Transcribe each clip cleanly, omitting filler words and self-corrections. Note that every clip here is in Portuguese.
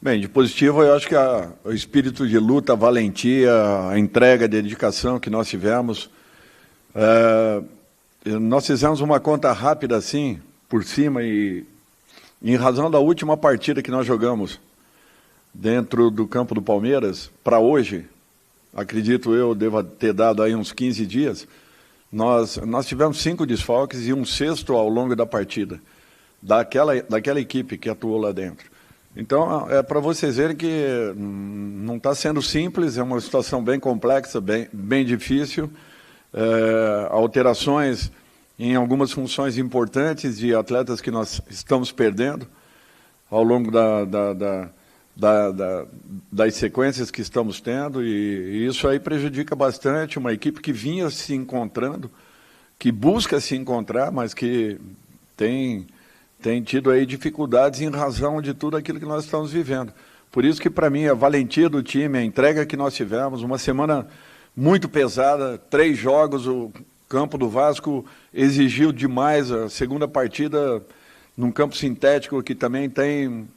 Bem, de positivo, eu acho que o espírito de luta, a valentia, a entrega, a dedicação que nós tivemos. Nós fizemos uma conta rápida assim, por cima, e em razão da última partida que nós jogamos dentro do campo do Palmeiras, para hoje, acredito eu, deva ter dado aí uns 15 dias, nós tivemos 5 desfalques e um sexto ao longo da partida, daquela equipe que atuou lá dentro. Então, é para vocês verem que não está sendo simples, é uma situação bem complexa, bem difícil, alterações em algumas funções importantes de atletas que nós estamos perdendo ao longo das sequências que estamos tendo, e isso aí prejudica bastante uma equipe que vinha se encontrando, que busca se encontrar, mas que tem tido aí dificuldades em razão de tudo aquilo que nós estamos vivendo. Por isso que, para mim, a valentia do time, a entrega que nós tivemos, uma semana muito pesada, 3 jogos, o campo do Vasco exigiu demais, a segunda partida num campo sintético que também tem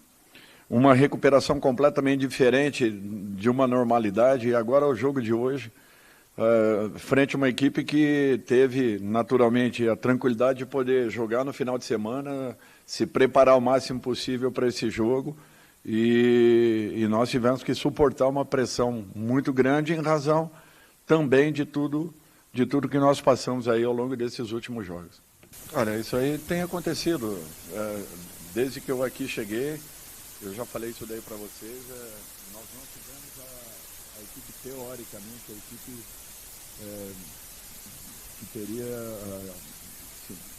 uma recuperação completamente diferente de uma normalidade, e agora o jogo de hoje, frente a uma equipe que teve, naturalmente, a tranquilidade de poder jogar no final de semana, se preparar o máximo possível para esse jogo, e nós tivemos que suportar uma pressão muito grande em razão também de tudo que nós passamos aí ao longo desses últimos jogos. Olha, isso aí tem acontecido. Desde que eu aqui cheguei, eu já falei isso daí para vocês, nós não tivemos a equipe, teoricamente, a equipe que teria,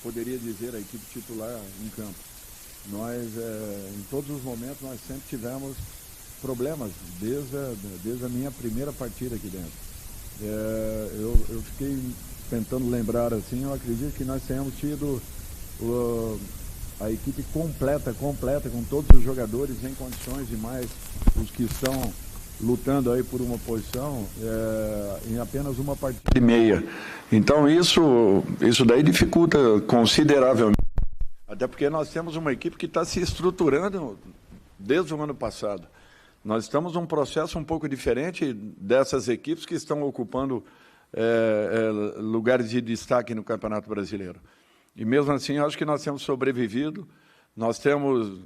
poderia dizer, a equipe titular em campo. Nós, em todos os momentos, nós sempre tivemos problemas, desde a minha primeira partida aqui dentro. Eu fiquei tentando lembrar assim, eu acredito que nós tenhamos tido a equipe completa, com todos os jogadores em condições de mais os que estão lutando aí por uma posição em apenas uma partida e meia. Então isso daí dificulta consideravelmente, até porque nós temos uma equipe que está se estruturando desde o ano passado. Nós estamos num processo um pouco diferente dessas equipes que estão ocupando lugares de destaque no Campeonato Brasileiro. E mesmo assim, acho que nós temos sobrevivido, nós temos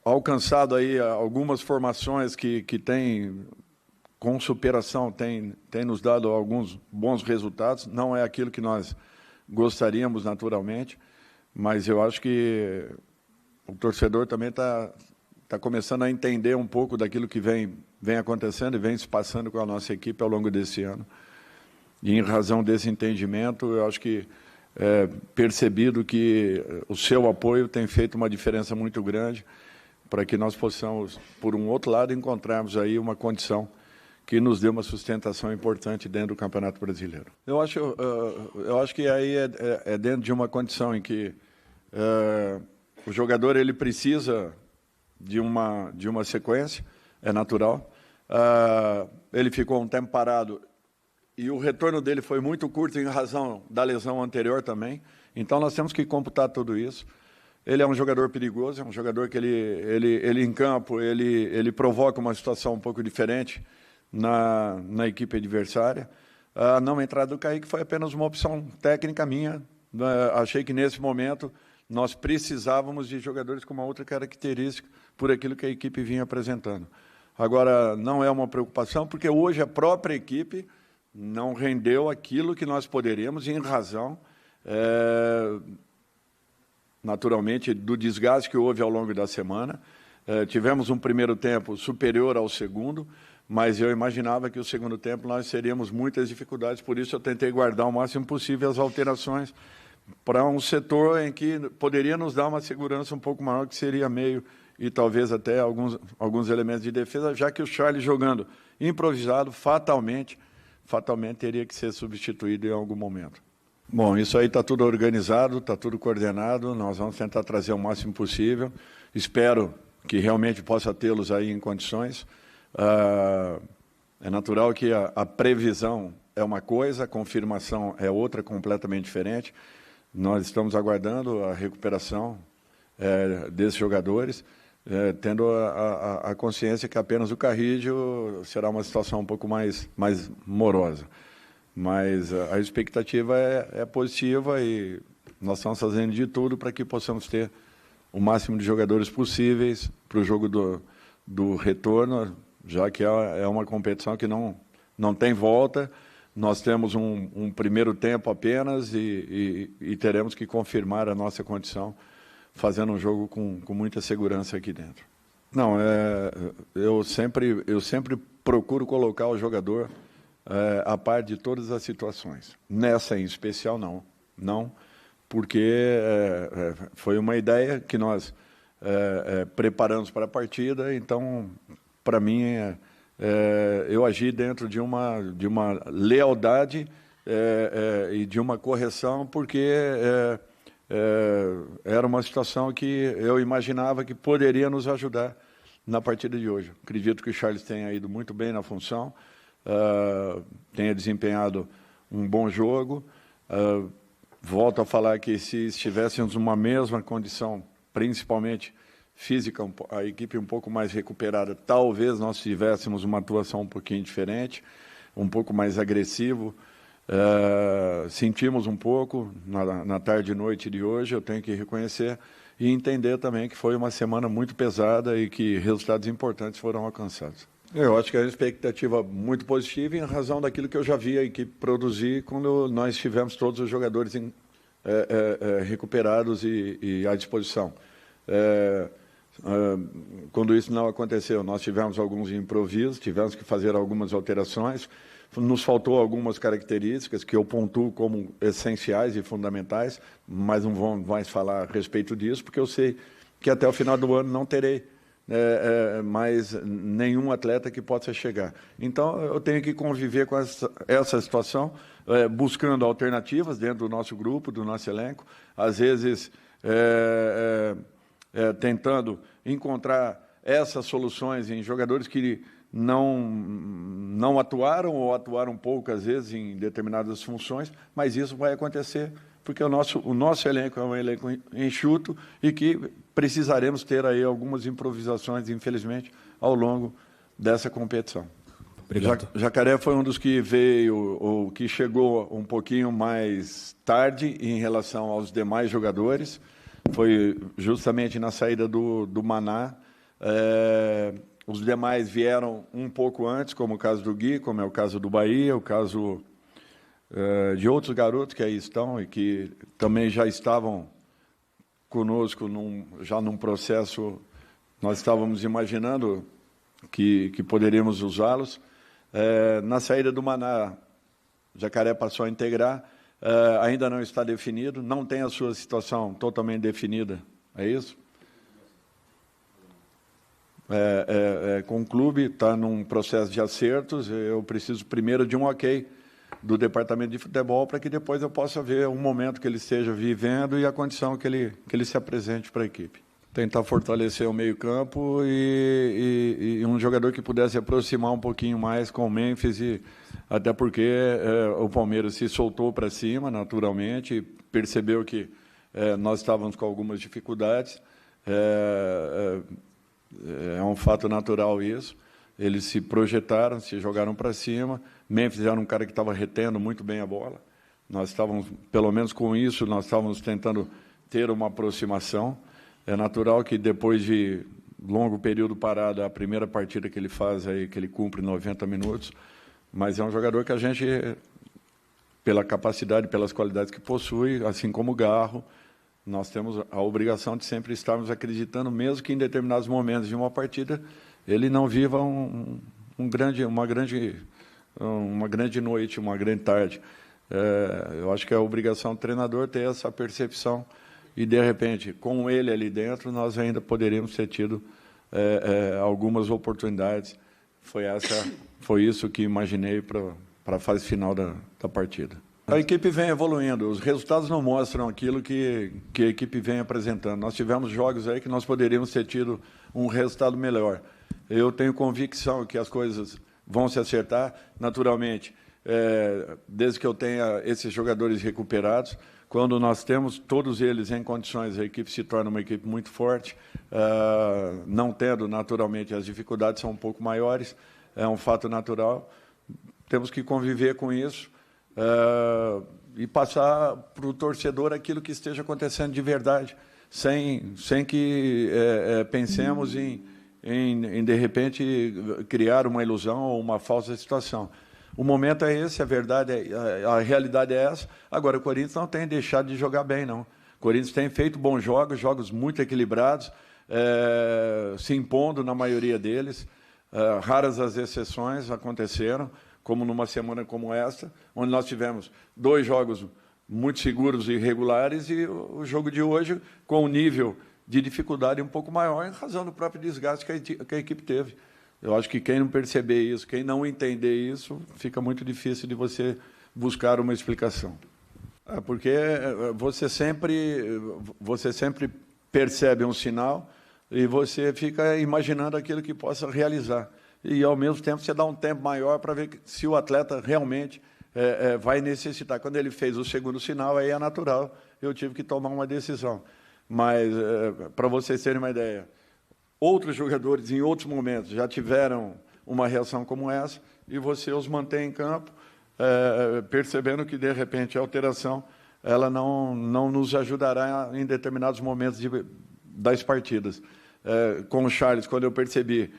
alcançado aí algumas formações que têm, com superação, têm nos dado alguns bons resultados. Não é aquilo que nós gostaríamos, naturalmente, mas eu acho que o torcedor também está começando a entender um pouco daquilo que vem acontecendo e vem se passando com a nossa equipe ao longo desse ano. E, em razão desse entendimento, eu acho que percebido que o seu apoio tem feito uma diferença muito grande para que nós possamos, por um outro lado, encontrarmos aí uma condição que nos dê uma sustentação importante dentro do Campeonato Brasileiro. Eu acho que aí é dentro de uma condição em que o jogador ele precisa de uma sequência, é natural. Ele ficou um tempo parado e o retorno dele foi muito curto em razão da lesão anterior também. Então, nós temos que computar tudo isso. Ele é um jogador perigoso, é um jogador que ele em campo, ele provoca uma situação um pouco diferente na equipe adversária. A não entrada do Kaique foi apenas uma opção técnica minha. Achei que, nesse momento, nós precisávamos de jogadores com uma outra característica por aquilo que a equipe vinha apresentando. Agora, não é uma preocupação, porque hoje a própria equipe não rendeu aquilo que nós poderíamos, em razão, naturalmente, do desgaste que houve ao longo da semana. Tivemos um primeiro tempo superior ao segundo, mas eu imaginava que o segundo tempo nós teríamos muitas dificuldades, por isso eu tentei guardar o máximo possível as alterações para um setor em que poderia nos dar uma segurança um pouco maior, que seria meio e talvez até alguns elementos de defesa, já que o Charles jogando improvisado, fatalmente teria que ser substituído em algum momento. Bom, isso aí está tudo organizado, está tudo coordenado, nós vamos tentar trazer o máximo possível, espero que realmente possa tê-los aí em condições. É natural que a previsão é uma coisa, a confirmação é outra, completamente diferente. Nós estamos aguardando a recuperação desses jogadores, tendo a consciência que apenas o Carrígio será uma situação um pouco mais morosa. Mas a expectativa é positiva e nós estamos fazendo de tudo para que possamos ter o máximo de jogadores possíveis para o jogo do retorno, já que é uma competição que não tem volta. Nós temos um primeiro tempo apenas e teremos que confirmar a nossa condição, fazendo um jogo com muita segurança aqui dentro. Não, eu sempre procuro colocar o jogador a par de todas as situações. Nessa em especial, não, porque foi uma ideia que nós preparamos para a partida, então, para mim, eu agi dentro de uma lealdade e de uma correção, porque era uma situação que eu imaginava que poderia nos ajudar na partida de hoje. Acredito que o Charles tenha ido muito bem na função, tenha desempenhado um bom jogo. Volto a falar que se estivéssemos numa mesma condição, principalmente física, a equipe um pouco mais recuperada, talvez nós tivéssemos uma atuação um pouquinho diferente, um pouco mais agressivo. Sentimos um pouco na tarde e noite de hoje, eu tenho que reconhecer e entender também que foi uma semana muito pesada e que resultados importantes foram alcançados. Eu acho que é uma expectativa muito positiva em razão daquilo que eu já vi a equipe produzir quando nós tivemos todos os jogadores recuperados e à disposição. Quando isso não aconteceu, nós tivemos alguns improvisos, tivemos que fazer algumas alterações, nos faltou algumas características que eu pontuo como essenciais e fundamentais, mas não vou mais falar a respeito disso, porque eu sei que até o final do ano não terei mais nenhum atleta que possa chegar. Então, eu tenho que conviver com essa situação, buscando alternativas dentro do nosso grupo, do nosso elenco, às vezes tentando encontrar essas soluções em jogadores que não atuaram ou atuaram poucas vezes em determinadas funções, mas isso vai acontecer porque o nosso elenco é um elenco enxuto e que precisaremos ter aí algumas improvisações, infelizmente, ao longo dessa competição. Obrigado. Jacaré foi um dos que veio, ou que chegou um pouquinho mais tarde em relação aos demais jogadores. Foi justamente na saída do Maná. Os demais vieram um pouco antes, como o caso do Gui, como é o caso do Bahia, o caso de outros garotos que aí estão e que também já estavam conosco já num processo, nós estávamos imaginando que poderíamos usá-los. Na saída do Maná, Jacaré passou a integrar, ainda não está definido, não tem a sua situação totalmente definida, é isso? Com o clube, está num processo de acertos, eu preciso primeiro de um ok do departamento de futebol para que depois eu possa ver o momento que ele esteja vivendo e a condição que ele se apresente para a equipe. Tentar fortalecer o meio-campo e um jogador que pudesse se aproximar um pouquinho mais com o Memphis, até porque o Palmeiras se soltou para cima, naturalmente, percebeu que nós estávamos com algumas dificuldades. É um fato natural isso. Eles se projetaram, se jogaram para cima. Memphis era um cara que estava retendo muito bem a bola. Nós estávamos, pelo menos com isso, nós estávamos tentando ter uma aproximação. É natural que depois de longo período parado, a primeira partida que ele faz aí, que ele cumpre 90 minutos, mas é um jogador que a gente, pela capacidade, pelas qualidades que possui, assim como o Garro, nós temos a obrigação de sempre estarmos acreditando, mesmo que em determinados momentos de uma partida ele não viva uma grande noite, uma grande tarde. Eu acho que é a obrigação do treinador ter essa percepção e, de repente, com ele ali dentro, nós ainda poderíamos ter tido algumas oportunidades. Foi isso que imaginei para a fase final da partida. A equipe vem evoluindo, os resultados não mostram aquilo que a equipe vem apresentando. Nós tivemos jogos aí que nós poderíamos ter tido um resultado melhor. Eu tenho convicção que as coisas vão se acertar, naturalmente, desde que eu tenha esses jogadores recuperados. Quando nós temos todos eles em condições, a equipe se torna uma equipe muito forte, não tendo, naturalmente, as dificuldades são um pouco maiores, é um fato natural. Temos que conviver com isso e passar para o torcedor aquilo que esteja acontecendo de verdade, sem que pensemos em, de repente, criar uma ilusão ou uma falsa situação. O momento é esse, a verdade, a realidade é essa. Agora, o Corinthians não tem deixado de jogar bem, não. O Corinthians tem feito bons jogos, jogos muito equilibrados, se impondo na maioria deles. Raras as exceções aconteceram, como numa semana como esta, onde nós tivemos 2 jogos muito seguros e regulares e o jogo de hoje com um nível de dificuldade um pouco maior, em razão do próprio desgaste que a equipe teve. Eu acho que quem não perceber isso, quem não entender isso, fica muito difícil de você buscar uma explicação. Porque você sempre percebe um sinal e você fica imaginando aquilo que possa realizar. E, ao mesmo tempo, você dá um tempo maior para ver se o atleta realmente vai necessitar. Quando ele fez o segundo sinal, aí é natural, eu tive que tomar uma decisão. Mas, para vocês terem uma ideia, outros jogadores, em outros momentos, já tiveram uma reação como essa, e você os mantém em campo, percebendo que, de repente, a alteração ela não nos ajudará em determinados momentos das partidas. Com o Charles, quando eu percebi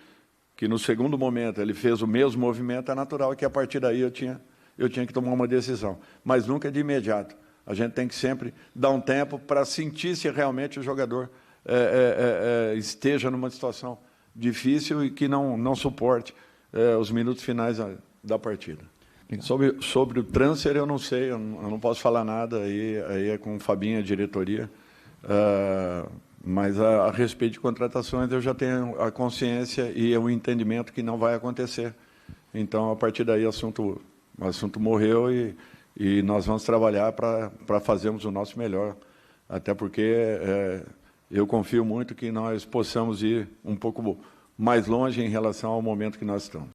que, no segundo momento, ele fez o mesmo movimento, é natural que, a partir daí, eu tinha que tomar uma decisão. Mas nunca de imediato. A gente tem que sempre dar um tempo para sentir se realmente o jogador esteja numa situação difícil e que não suporte os minutos finais da partida. Sobre o transfer, eu não sei, eu não posso falar nada, aí é com o Fabinho, a diretoria, mas a respeito de contratações eu já tenho a consciência e o entendimento que não vai acontecer. Então, a partir daí, o assunto morreu e nós vamos trabalhar para fazermos o nosso melhor, até porque eu confio muito que nós possamos ir um pouco mais longe em relação ao momento que nós estamos.